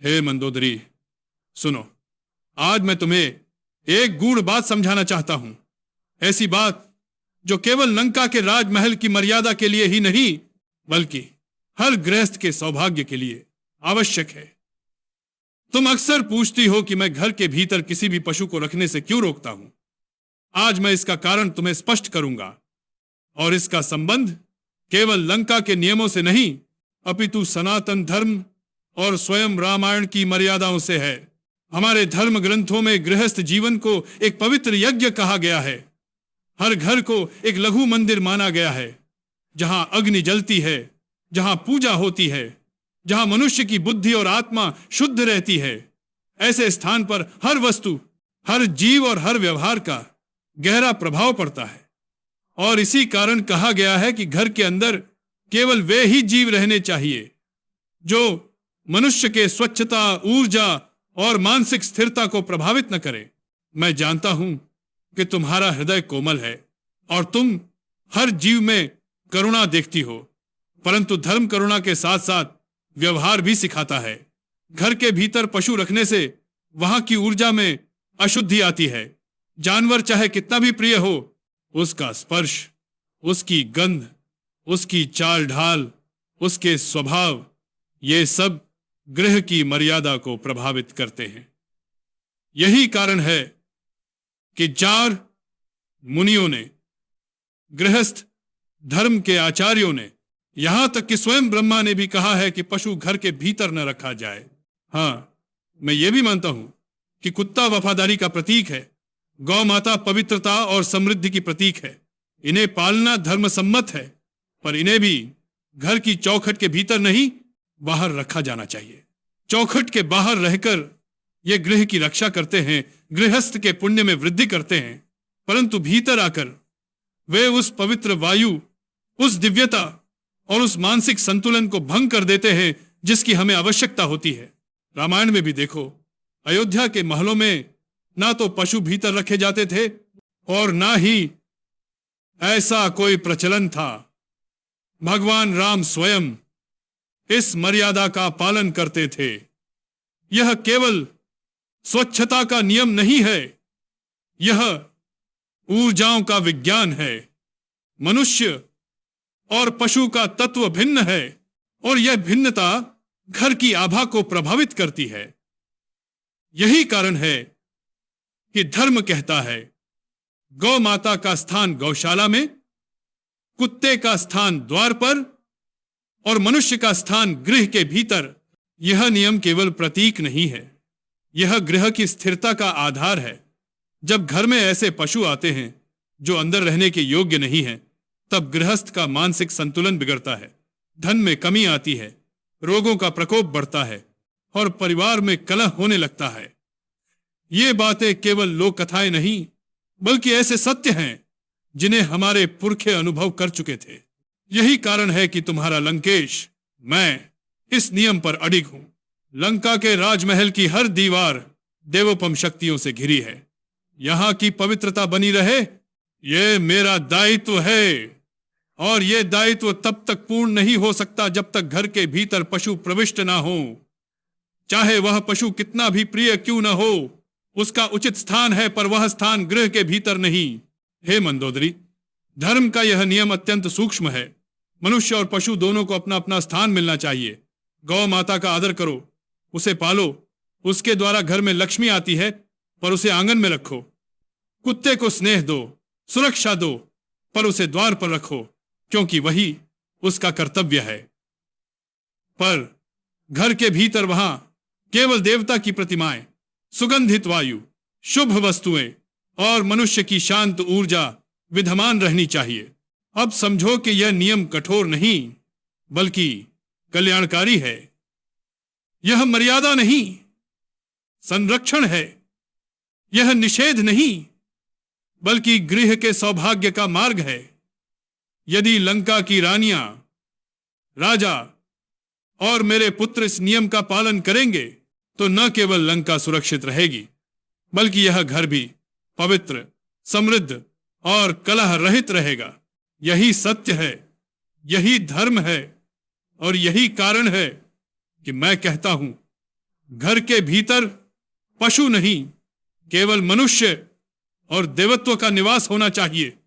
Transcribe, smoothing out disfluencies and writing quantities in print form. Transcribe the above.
हे मंदोदरी, सुनो, आज मैं तुम्हें एक गूढ़ बात समझाना चाहता हूं। ऐसी बात जो केवल लंका के राजमहल की मर्यादा के लिए ही नहीं, बल्कि हर गृहस्थ के सौभाग्य के लिए आवश्यक है। तुम अक्सर पूछती हो कि मैं घर के भीतर किसी भी पशु को रखने से क्यों रोकता हूं। आज मैं इसका कारण तुम्हें स्पष्ट करूंगा, और इसका संबंध केवल लंका के नियमों से नहीं, अपितु सनातन धर्म और स्वयं रामायण की मर्यादाओं से है। हमारे धर्म ग्रंथों में गृहस्थ जीवन को एक पवित्र यज्ञ कहा गया है। हर घर को एक लघु मंदिर माना गया है, जहां अग्नि जलती है, जहां पूजा होती है, जहां मनुष्य की बुद्धि और आत्मा शुद्ध रहती है। ऐसे स्थान पर हर वस्तु, हर जीव और हर व्यवहार का गहरा प्रभाव पड़ता है। और इसी कारण कहा गया है कि घर के अंदर केवल वे ही जीव रहने चाहिए जो मनुष्य के स्वच्छता, ऊर्जा और मानसिक स्थिरता को प्रभावित न करे। मैं जानता हूं कि तुम्हारा हृदय कोमल है और तुम हर जीव में करुणा देखती हो, परंतु धर्म करुणा के साथ साथ व्यवहार भी सिखाता है। घर के भीतर पशु रखने से वहां की ऊर्जा में अशुद्धि आती है। जानवर चाहे कितना भी प्रिय हो, उसका स्पर्श, उसकी गंध, उसकी चाल ढाल, उसके स्वभाव, ये सब गृह की मर्यादा को प्रभावित करते हैं। यही कारण है कि जार मुनियों ने, गृहस्थ धर्म के आचार्यों ने, यहां तक कि स्वयं ब्रह्मा ने भी कहा है कि पशु घर के भीतर न रखा जाए। हां, मैं ये भी मानता हूं कि कुत्ता वफादारी का प्रतीक है, गौ माता पवित्रता और समृद्धि की प्रतीक है। इन्हें पालना धर्म सम्मत है, पर इन्हें भी घर की चौखट के भीतर नहीं, बाहर रखा जाना चाहिए। चौखट के बाहर रहकर ये गृह की रक्षा करते हैं, गृहस्थ के पुण्य में वृद्धि करते हैं, परंतु भीतर आकर वे उस पवित्र वायु, उस दिव्यता और उस मानसिक संतुलन को भंग कर देते हैं जिसकी हमें आवश्यकता होती है। रामायण में भी देखो, अयोध्या के महलों में ना तो पशु भीतर रखे जाते थे और ना ही ऐसा कोई प्रचलन था। भगवान राम स्वयं इस मर्यादा का पालन करते थे। यह केवल स्वच्छता का नियम नहीं है, यह ऊर्जाओं का विज्ञान है। मनुष्य और पशु का तत्व भिन्न है और यह भिन्नता घर की आभा को प्रभावित करती है। यही कारण है कि धर्म कहता है, गौ माता का स्थान गौशाला में, कुत्ते का स्थान द्वार पर और मनुष्य का स्थान गृह के भीतर। यह नियम केवल प्रतीक नहीं है, यह गृह की स्थिरता का आधार है। जब घर में ऐसे पशु आते हैं जो अंदर रहने के योग्य नहीं हैं, तब गृहस्थ का मानसिक संतुलन बिगड़ता है, धन में कमी आती है, रोगों का प्रकोप बढ़ता है और परिवार में कलह होने लगता है। ये बातें केवल लोक कथाएं नहीं, बल्कि ऐसे सत्य हैं जिन्हें हमारे पुरखे अनुभव कर चुके थे। यही कारण है कि तुम्हारा लंकेश, मैं इस नियम पर अडिग हूं। लंका के राजमहल की हर दीवार देवोपम शक्तियों से घिरी है। यहां की पवित्रता बनी रहे, यह मेरा दायित्व है, और यह दायित्व तब तक पूर्ण नहीं हो सकता जब तक घर के भीतर पशु प्रविष्ट ना हो। चाहे वह पशु कितना भी प्रिय क्यों न हो, उसका उचित स्थान है, पर वह स्थान गृह के भीतर नहीं। हे मंदोदरी, धर्म का यह नियम अत्यंत सूक्ष्म है। मनुष्य और पशु दोनों को अपना अपना स्थान मिलना चाहिए। गौ माता का आदर करो, उसे पालो, उसके द्वारा घर में लक्ष्मी आती है, पर उसे आंगन में रखो। कुत्ते को स्नेह दो, सुरक्षा दो, पर उसे द्वार पर रखो, क्योंकि वही उसका कर्तव्य है। पर घर के भीतर वहां केवल देवता की प्रतिमाएं, सुगंधित वायु, शुभ वस्तुएं और मनुष्य की शांत ऊर्जा विद्यमान रहनी चाहिए। अब समझो कि यह नियम कठोर नहीं, बल्कि कल्याणकारी है। यह मर्यादा नहीं, संरक्षण है। यह निषेध नहीं, बल्कि गृह के सौभाग्य का मार्ग है। यदि लंका की रानियां, राजा और मेरे पुत्र इस नियम का पालन करेंगे, तो न केवल लंका सुरक्षित रहेगी, बल्कि यह घर भी पवित्र, समृद्ध और कलह रहित रहेगा। यही सत्य है, यही धर्म है, और यही कारण है कि मैं कहता हूं, घर के भीतर पशु नहीं, केवल मनुष्य और देवत्व का निवास होना चाहिए।